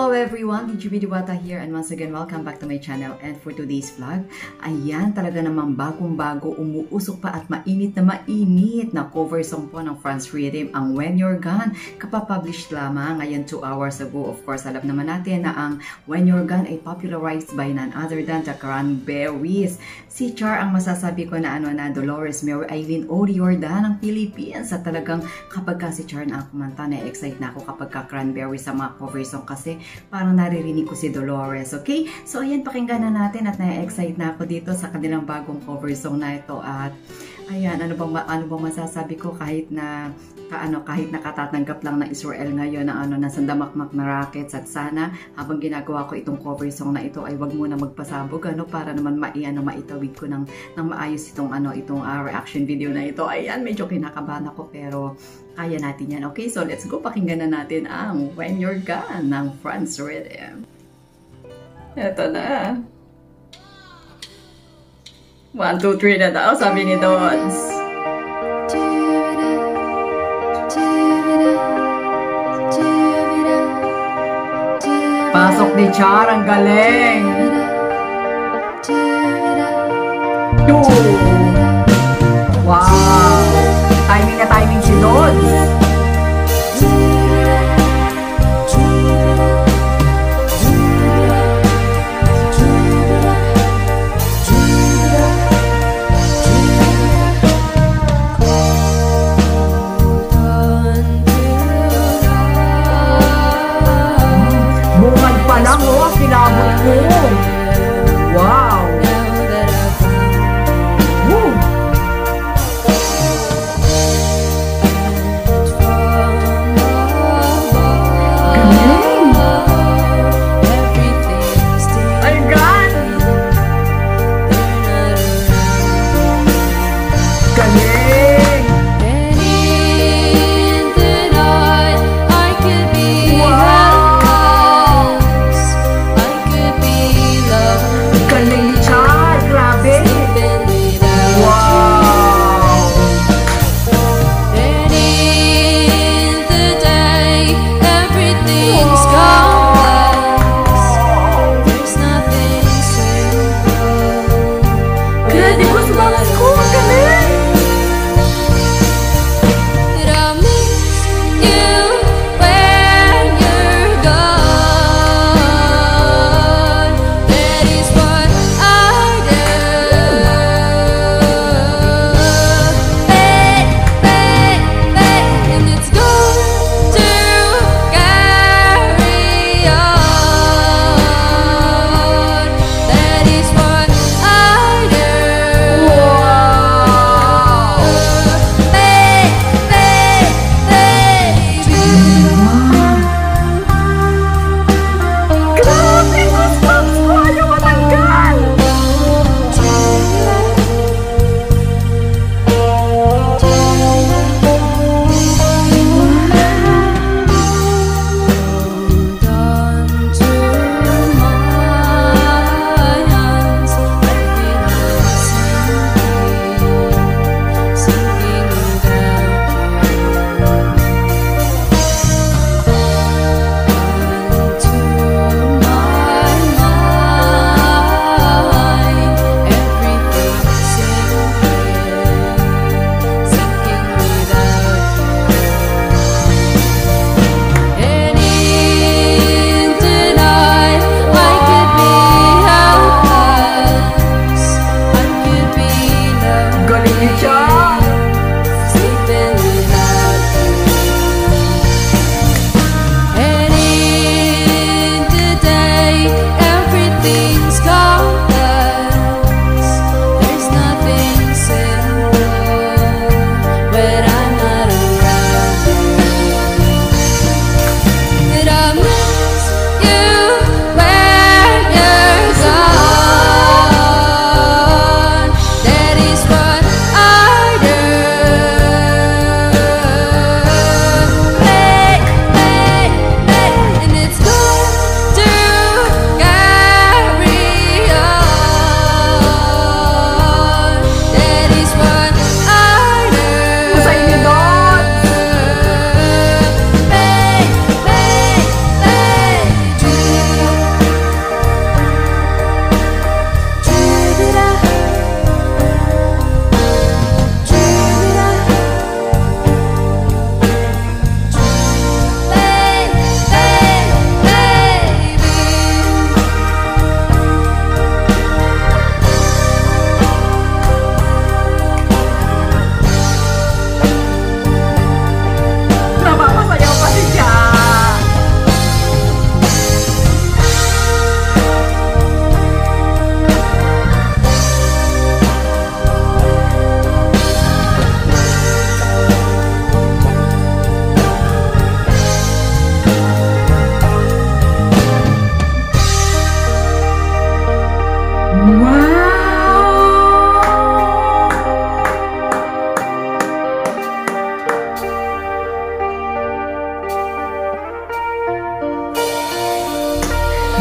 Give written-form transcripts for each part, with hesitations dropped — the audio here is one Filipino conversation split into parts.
Hello everyone, DJ Diwata here and once again welcome back to my channel. And for today's vlog, ayan talaga namang bagong-bago, umuusok pa at mainit na cover song po ng Franz Rhythm, ang When You're Gone. Kapapublish lamang ngayon 2 hours ago. Of course, alam naman natin na ang When You're Gone ay popularized by none other than the Cranberries. Si Char ang masasabi ko na Dolores Mary Eileen O'Riordan ng Philippines. At talagang kapag si Char na ang kumanta, na-excite na ako kapag Cranberries sa mga cover song kasi parang naririnig ko si Dolores, okay? So, ayan, pakinggan na natin at na-excite na ako dito sa kanilang bagong cover song na ito. At, ayan, ano bang masasabi ko kahit na katatanggap lang ng Israel ngayon na na sandamakmak na rockets, at sana habang ginagawa ko itong cover song na ito ay wag muna magpasabog para naman maitawid ko ng maayos itong reaction video na ito. Ayan, medyo kinakabahan ako pero kaya natin yan. Okay, so let's go, pakinggan na natin ang When You're Gone ng Franz Rhythm. Ito na. 1, 2, 3 na daw, sabi ni Dons. Pasok ni Char, ang galing! Wow! Timing na timing si Dons! Bungad pa lang, kinabot ko! Wow! Woo!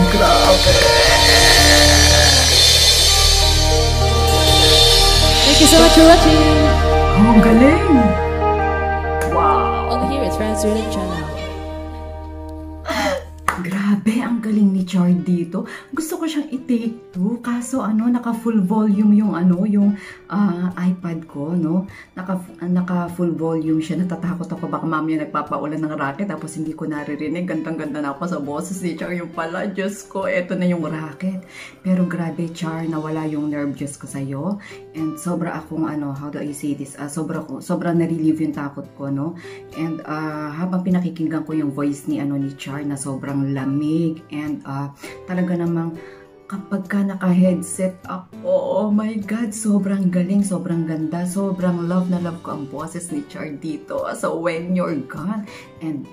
Grabe! Thank you so much for watching. Oh, ang galing! Wow! Over here, it's Friends Rhythm Channel. Grabe, ang galing ni Char dito. Gusto ko siyang i-take to, kaso naka full volume yung yung iPad ko, no? Naka full volume siya. Natatakot ako baka mamaya nagpapaulan ng racket tapos hindi ko naririnig. Gandang-ganda na ako sa boses ni Char. Yung pala, Diyos ko, eto na yung racket. Pero grabe, Char, nawala yung nerve Diyos ko sa'yo. And sobra akong how do I say this? Sobra na-relieve yung takot ko, no? And habang pinakikinggan ko yung voice ni ni Char na sobrang lamig and talaga namang kapag ka naka-headset ako, oh my God, sobrang galing, sobrang ganda, sobrang love na love ko ang boses ni Char dito. So when you're gone, and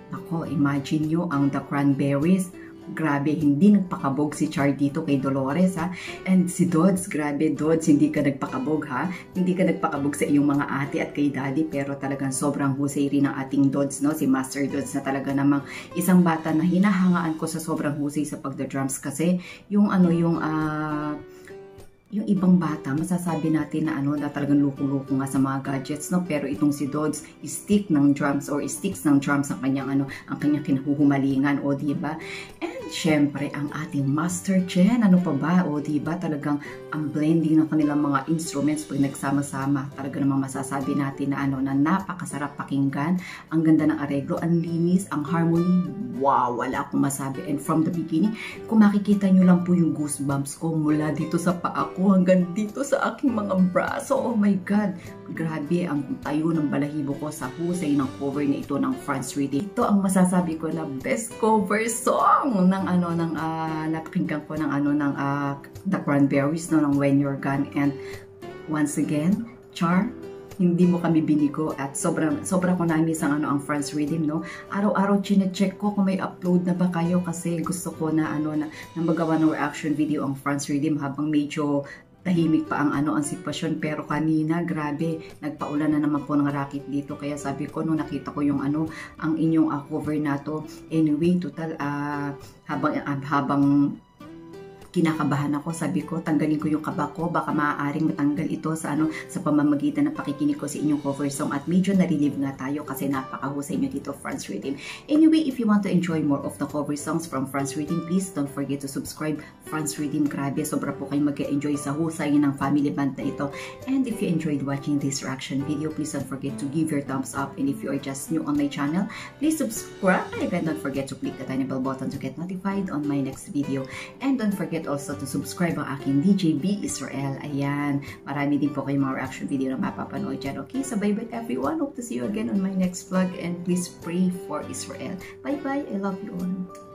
ako, imagine nyo ang The Cranberries. Grabe, hindi nagpakabog si Char dito kay Dolores, ha? And si Dodds, grabe, Dodds, hindi ka nagpakabog, ha? Hindi ka nagpakabog sa iyong mga ate at kay daddy, pero talagang sobrang husay rin ng ating Dodds, no? Si Master Dodds na talaga namang isang bata na hinahangaan ko sa sobrang husay sa pagda-drums kasi yung yung ibang bata, masasabi natin na na talagang luko-luko nga sa mga gadgets, no? Pero itong si Dodds, stick ng drums or sticks ng drums ang kanyang ang kanyang kinahuhumalingan, o diba? And syempre, ang ating Master Chen, ano pa ba? O diba, talagang ang blending ng kanilang mga instruments pag nagsama-sama, talaga namang masasabi natin na na napakasarap pakinggan, ang ganda ng areglo, ang linis, ang harmony, wow, wala akong masabi. And from the beginning, kung makikita nyo lang po yung goosebumps ko mula dito sa paa ko hanggang dito sa aking mga braso. Oh my God! Grabe ang tayo ng balahibo ko sa husay ng cover na ito ng Franz Rhythm. Ito ang masasabi ko na best cover song ng napakinggan ko ng The Cranberries, no, ng When You're Gone. And once again, Char, hindi mo kami binigo at sobra ko na-miss ang Franz Rhythm, no? Araw-araw chine-check ko kung may upload na ba kayo kasi gusto ko na na magawa ng reaction video ang Franz Rhythm habang medyo tahimik pa ang ang sitwasyon. Pero kanina, grabe, nagpaulan na naman po ng racket dito. Kaya sabi ko, nung nakita ko yung ang inyong cover na to, anyway, total, habang kinakabahan ako, sabi ko, tanggalin ko yung kaba ko, baka maaaring matanggal ito sa sa pamamagitan ng pakikinig ko sa inyong cover song, at medyo na-relieve nga tayo kasi napakahusay nyo dito, Franz Rhythm. Anyway, if you want to enjoy more of the cover songs from Franz Rhythm, please don't forget to subscribe. Franz Rhythm, grabe, sobra po kayo mag-enjoy sa husay ng family band na ito. And if you enjoyed watching this reaction video, please don't forget to give your thumbs up. And if you are just new on my channel, please subscribe and don't forget to click the tiny bell button to get notified on my next video. And don't forget also to subscribe ang aking DJ B Israel. Ayan, marami din po kayong mga reaction video na mapapanood dyan. Okay, so bye-bye everyone. Hope to see you again on my next vlog, and please pray for Israel. Bye-bye. I love you all.